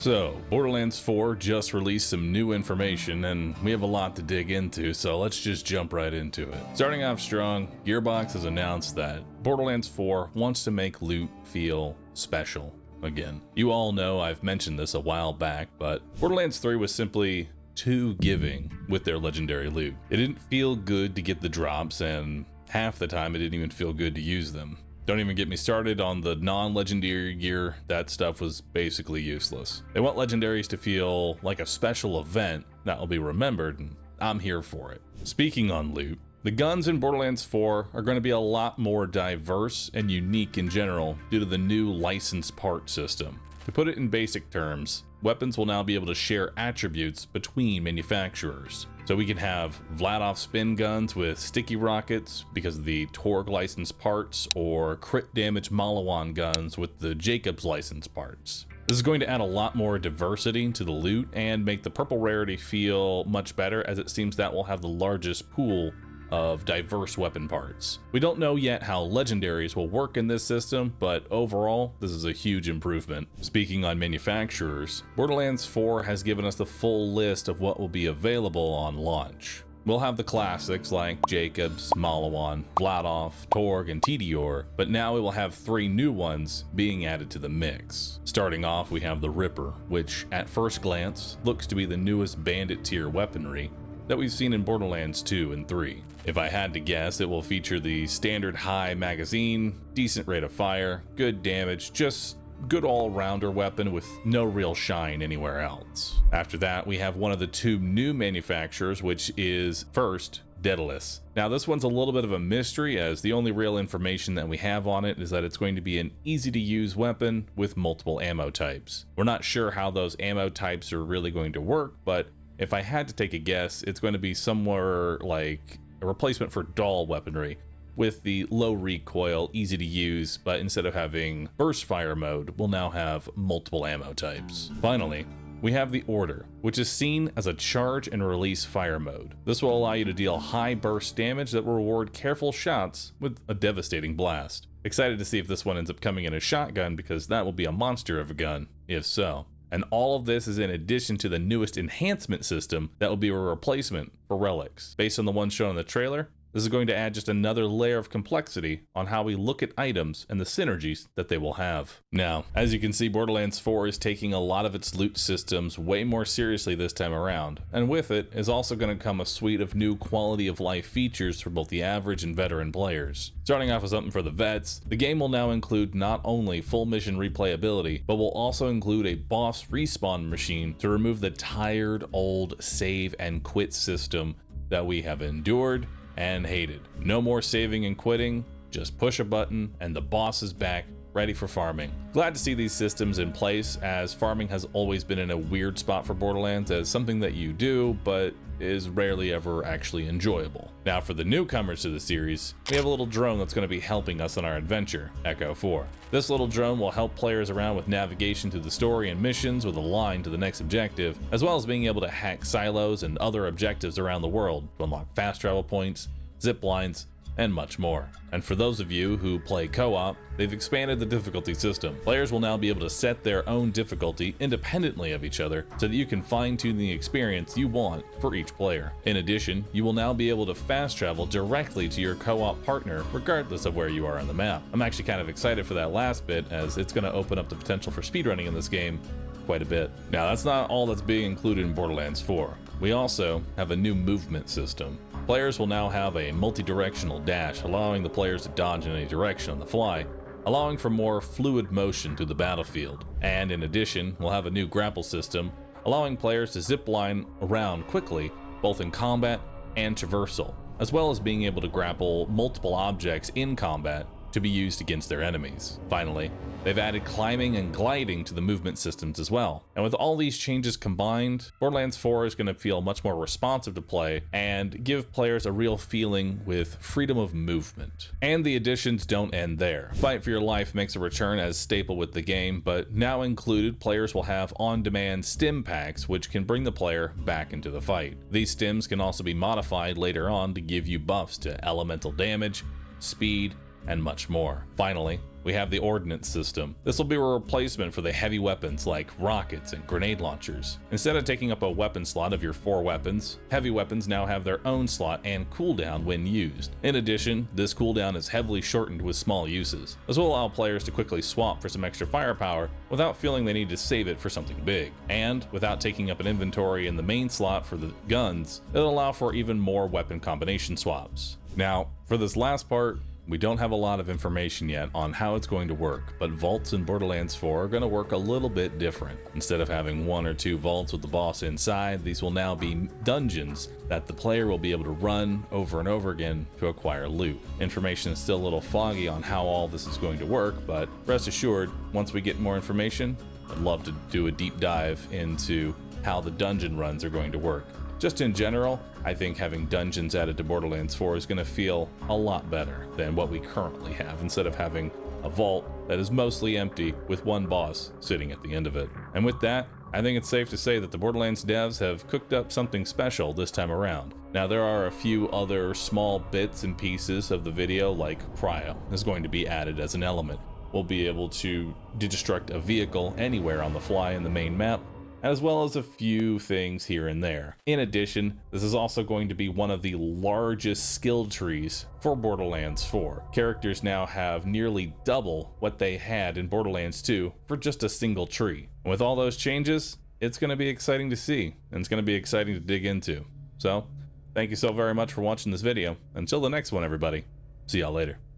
So, Borderlands 4 just released some new information, and we have a lot to dig into, so let's just jump right into it. Starting off strong, Gearbox has announced that Borderlands 4 wants to make loot feel special again. You all know I've mentioned this a while back, but Borderlands 3 was simply too giving with their legendary loot. It didn't feel good to get the drops, and half the time it didn't even feel good to use them. Don't even get me started on the non-legendary gear. That stuff was basically useless. They want legendaries to feel like a special event that will be remembered, and I'm here for it. Speaking on loot, the guns in Borderlands 4 are going to be a lot more diverse and unique in general due to the new license part system. To put it in basic terms, weapons will now be able to share attributes between manufacturers. So we can have Vladoff spin guns with sticky rockets because of the Torg license parts, or crit damage Malawan guns with the Jacobs license parts. This is going to add a lot more diversity to the loot and make the purple rarity feel much better, as it seems that will have the largest pool of diverse weapon parts. We don't know yet how legendaries will work in this system, but overall, this is a huge improvement. Speaking on manufacturers, Borderlands 4 has given us the full list of what will be available on launch. We'll have the classics like Jacobs, Malawan, Vladoff, Torg, and Tediore, but now we will have 3 new ones being added to the mix. Starting off, we have the Ripper, which at first glance looks to be the newest bandit tier weaponry that we've seen in Borderlands 2 and 3. If I had to guess, it will feature the standard high magazine, decent rate of fire, good damage, just good all-rounder weapon with no real shine anywhere else. After that, we have one of the 2 new manufacturers, which is first, Daedalus. Now this one's a little bit of a mystery, as the only real information that we have on it is that it's going to be an easy to use weapon with multiple ammo types. We're not sure how those ammo types are really going to work, but if I had to take a guess, it's going to be somewhere like a replacement for dull weaponry, with the low recoil, easy to use, but instead of having burst fire mode, we'll now have multiple ammo types. Finally, we have the Order, which is seen as a charge and release fire mode. This will allow you to deal high burst damage that will reward careful shots with a devastating blast. Excited to see if this one ends up coming in a shotgun, because that will be a monster of a gun, if so. And all of this is in addition to the newest enhancement system that will be a replacement for relics. Based on the one shown in the trailer, this is going to add just another layer of complexity on how we look at items and the synergies that they will have. Now, as you can see, Borderlands 4 is taking a lot of its loot systems way more seriously this time around, and with it is also going to come a suite of new quality of life features for both the average and veteran players. Starting off with something for the vets, the game will now include not only full mission replayability, but will also include a boss respawn machine to remove the tired old save and quit system that we have endured and hated. No more saving and quitting, just push a button and the boss is back, ready for farming. Glad to see these systems in place, as farming has always been in a weird spot for Borderlands, as something that you do, but is rarely ever actually enjoyable. Now for the newcomers to the series, we have a little drone that's going to be helping us on our adventure, Echo 4. This little drone will help players around with navigation through the story and missions with a line to the next objective, as well as being able to hack silos and other objectives around the world to unlock fast travel points, zip lines, and much more. And for those of you who play co-op, they've expanded the difficulty system. Players will now be able to set their own difficulty independently of each other, so that you can fine-tune the experience you want for each player. In addition, you will now be able to fast travel directly to your co-op partner regardless of where you are on the map. I'm actually kind of excited for that last bit, as it's going to open up the potential for speedrunning in this game quite a bit. Now that's not all that's being included in Borderlands 4. We also have a new movement system. Players will now have a multi-directional dash, allowing the players to dodge in any direction on the fly, allowing for more fluid motion through the battlefield. And in addition, we'll have a new grapple system, allowing players to zip line around quickly, both in combat and traversal, as well as being able to grapple multiple objects in combat to be used against their enemies. Finally, they've added climbing and gliding to the movement systems as well. And with all these changes combined, Borderlands 4 is going to feel much more responsive to play and give players a real feeling with freedom of movement. And the additions don't end there. Fight for Your Life makes a return as staple with the game, but now included, players will have on-demand stim packs, which can bring the player back into the fight. These stims can also be modified later on to give you buffs to elemental damage, speed, and much more. Finally, we have the ordnance system. This will be a replacement for the heavy weapons like rockets and grenade launchers. Instead of taking up a weapon slot of your 4 weapons, heavy weapons now have their own slot and cooldown when used. In addition, this cooldown is heavily shortened with small uses. This will allow players to quickly swap for some extra firepower without feeling they need to save it for something big. And without taking up an inventory in the main slot for the guns, it'll allow for even more weapon combination swaps. Now, for this last part, we don't have a lot of information yet on how it's going to work, but vaults in Borderlands 4 are going to work a little bit different. Instead of having 1 or 2 vaults with the boss inside, these will now be dungeons that the player will be able to run over and over again to acquire loot. Information is still a little foggy on how all this is going to work, but rest assured, once we get more information, I'd love to do a deep dive into how the dungeon runs are going to work. Just in general, I think having dungeons added to Borderlands 4 is going to feel a lot better than what we currently have, instead of having a vault that is mostly empty with 1 boss sitting at the end of it. And with that, I think it's safe to say that the Borderlands devs have cooked up something special this time around. Now, there are a few other small bits and pieces of the video, like cryo is going to be added as an element. We'll be able to destruct a vehicle anywhere on the fly in the main map, as well as a few things here and there. In addition, this is also going to be one of the largest skill trees for Borderlands 4. Characters now have nearly double what they had in Borderlands 2 for just a single tree. And with all those changes, it's going to be exciting to see, and it's going to be exciting to dig into. So, thank you so very much for watching this video. Until the next one, everybody. See y'all later.